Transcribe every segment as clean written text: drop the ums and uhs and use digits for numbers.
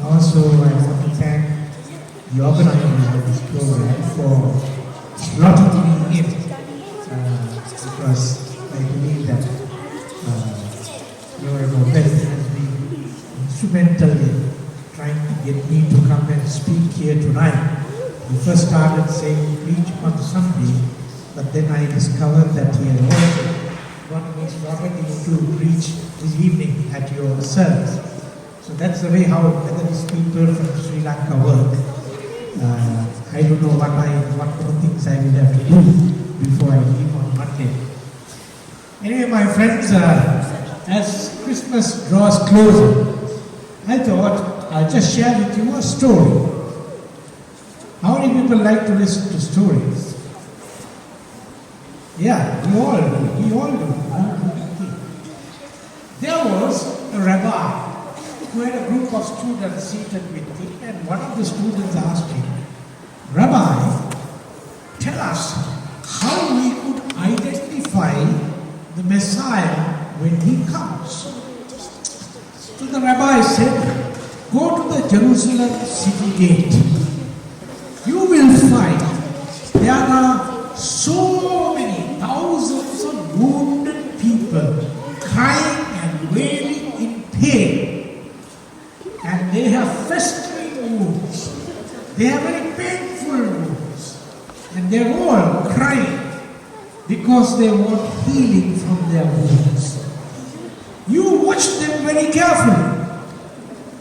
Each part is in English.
Also, I want to thank the organizers of this program for slotting me in, because I believe that your Methodist has been instrumental in trying to get me to come and speak here tonight. We first started saying preach on Sunday, but then I discovered that he had also got Miss Robert to preach this evening at your service. So that's the way how Methodist people from Sri Lanka work. I don't know what more things I will have to do before I leave on Monday. Anyway, my friends, as Christmas draws closer, I thought I'll just share with you a story. How many people like to listen to stories? Yeah, we all do. There was a rabbi who had a group of students seated with him, and one of the students asked him, "Rabbi, tell us how we could identify the Messiah when he comes." So the rabbi said, "Go to the Jerusalem city gate. You will find there are so many thousands of wounded people crying and wailing in pain. And they have festering wounds. They have very painful wounds. And they're all crying because they want healing from their wounds. You watch them very carefully.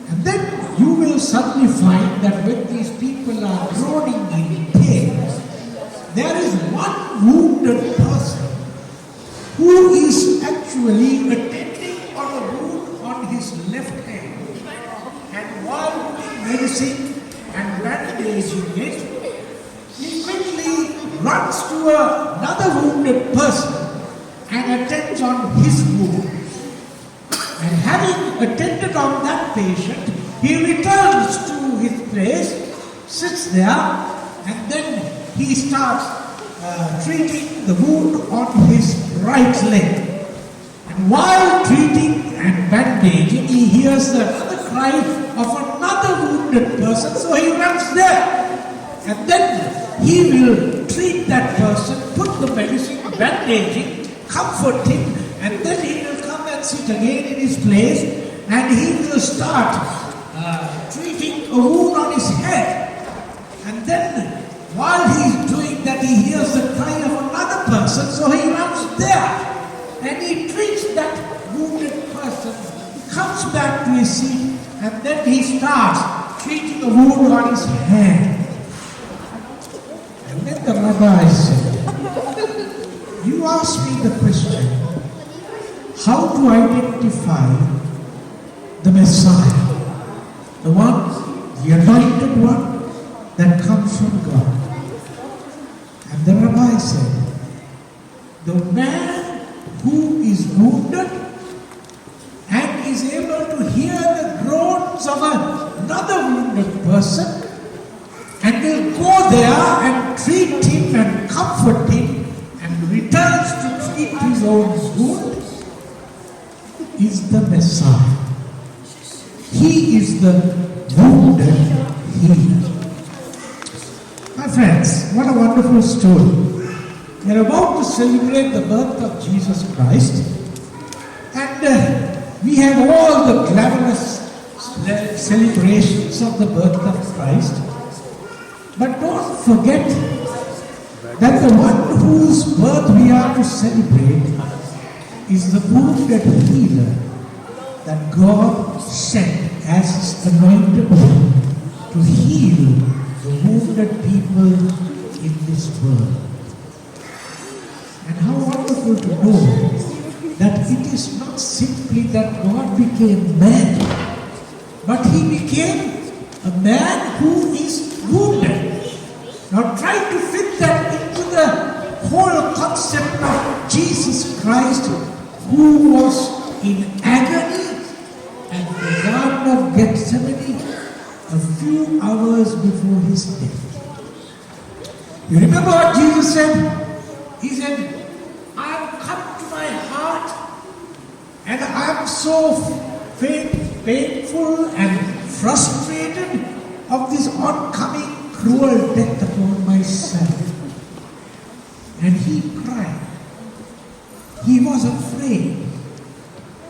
And then you will suddenly find that when these people are groaning in pain, there is one wounded person who is actually attending on a wound on his left hand. And while putting medicine and bandaging it, he quickly runs to another wounded person and attends on his wound. And having attended on that patient, he returns to his place, sits there, and then he starts treating the wound on his right leg. And while treating and bandaging, he hears another cry of another wounded person, so he runs there. And then he will treat that person, put the medicine, bandaging, comfort him, and then he will come and sit again in his place, and he will start treating a wound on his head. And then while he is doing that, he hears the cry of another person, so he runs there. And he treats that wounded person, comes back to his seat, and then he starts treating the wound on his hand. And then the rabbi said, "You asked me the question, how to identify the Messiah, the one, the anointed one that comes from God." And the rabbi said, "The man who is wounded and is able to hear the groans of another wounded person and will go there and treat him and comfort him and returns to treat his own wound is the Messiah. He is the wounded healer." My friends, what a wonderful story. We are about to celebrate the birth of Jesus Christ, and we have all the glamorous celebrations of the birth of Christ. But don't forget that the one whose birth we are to celebrate is the wounded healer that God sent as his anointed one to heal the wounded people in this world. And how wonderful to know that it is not simply that God became man, but he became a man who is wounded. Now try to fit that into the whole concept of Jesus Christ, who was in agony at the Garden of Gethsemane a few hours before his death. You remember what Jesus said? He said, "I have come to my heart, and I am so painful and frustrated of this oncoming cruel death upon myself. And he cried. He was afraid.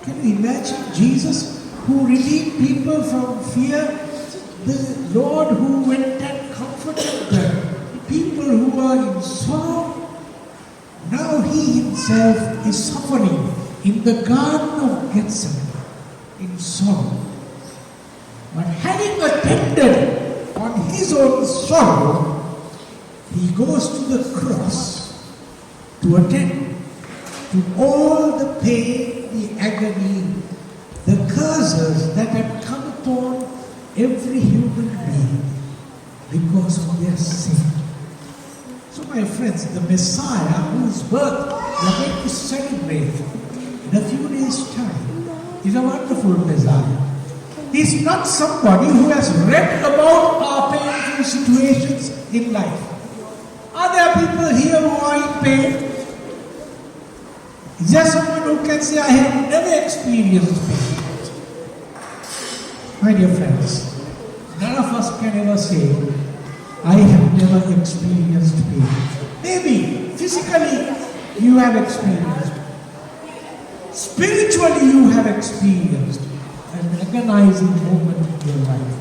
Can you imagine Jesus who redeemed people from fear? The Lord who went and comforted the people who were in sorrow. Now he himself is suffering in the Garden of Gethsemane in sorrow. But having attended on his own sorrow, he goes to the cross to attend to all the pain, the agony, the curses that had come upon every human being because of their sin. So my friends, the Messiah whose birth we are going to celebrate in a few days' time is a wonderful Messiah. He is not somebody who has read about our painful situations in life. Are there people here who are in pain? Is there someone who can say, I have never experienced pain? My dear friends, none of us can ever say, I have never experienced pain. Maybe physically you have experienced. Spiritually you have experienced an agonizing moment in your life.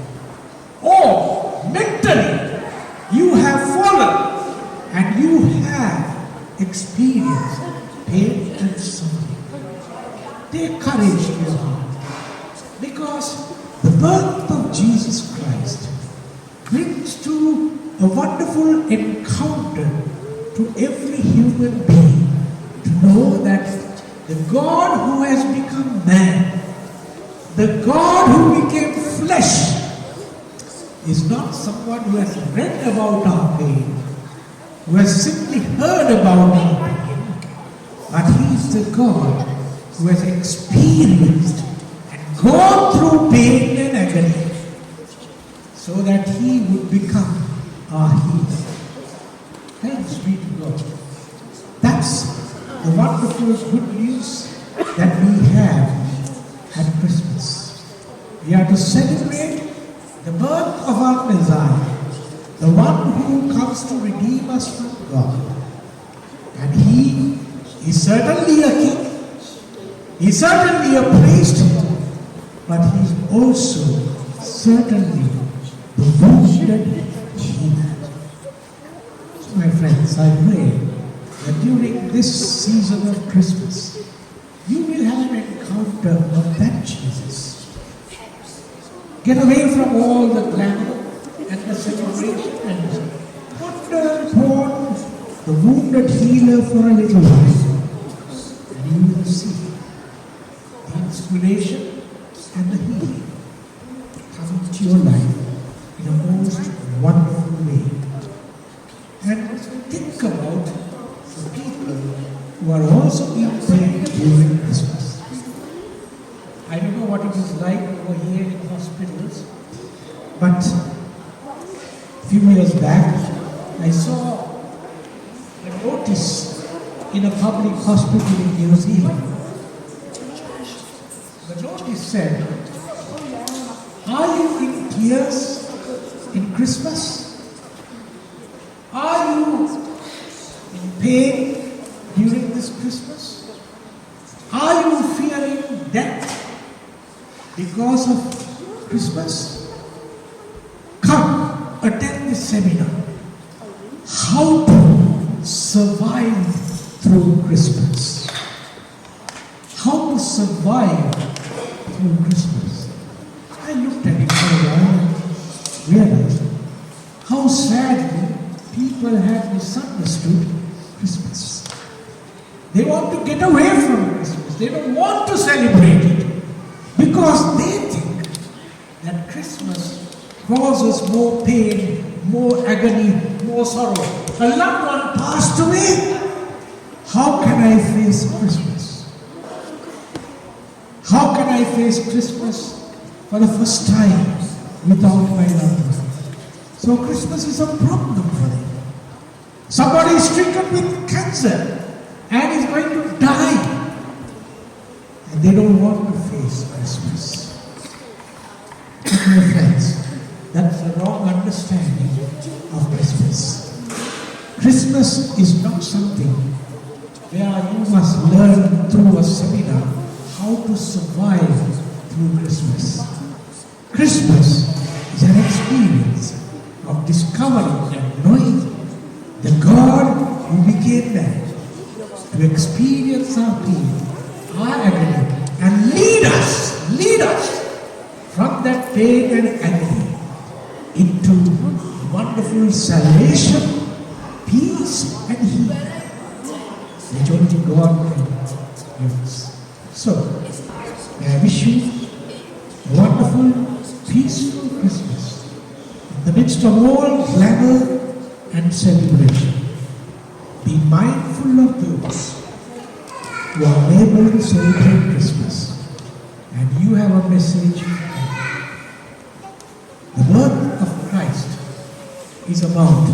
Or mentally you have fallen and you have experienced pain and suffering. Take courage to your heart, because the birth of Jesus Christ brings to a wonderful encounter to every human being to know that the God who has become man, the God who became flesh, is not someone who has read about our pain, who has simply heard about our pain, but he is the God who has experienced and gone through pain and agony so that he would become our healer. Thanks be to God. That's the wonderful good news that we have at Christmas. We are to celebrate the birth of our Messiah, the one who comes to redeem us from God. And he is certainly a king, he is certainly a priest, but he is also certainly the wounded healer. So my friends, I pray that during this season of Christmas, you will have an encounter of that Jesus. Get away from all the glamour and the celebration and ponder upon the wounded healer for a little while, and you will see the inspiration and the healing coming to your life in a most wonderful way. And think about the people who are also being prayed during Christmas. I don't know what it is like over here in hospitals, but a few years back I saw a notice in a public hospital in New Zealand. The notice said, are you in tears in Christmas? Are you in pain during this Christmas? Are you fearing death because of Christmas? Come, attend this seminar. How to survive through Christmas. How to survive through Christmas. I looked at it for a while and realized how sadly people have misunderstood Christmas. They want to get away from Christmas. They don't want to celebrate it because they think that Christmas causes more pain, more agony, more sorrow. A loved one passed away. How can I face Christmas? How can I face Christmas for the first time without my loved one? So Christmas is a problem for them. Somebody is stricken with cancer and is going to die, and they don't want to face Christmas. But my friends, that's the wrong understanding of Christmas. Christmas is not something where you must learn through a seminar how to survive through Christmas. Christmas is an experience of discovering and knowing the God who became man to experience our pain, our agony, and lead us from that pain and agony into wonderful salvation, peace, and healing, which only God can give us. So, may I wish you a wonderful, peaceful Christmas in the midst of all glamour and celebration. Be mindful of those who are able to celebrate Christmas, and you have a message for them. The birth of Christ is about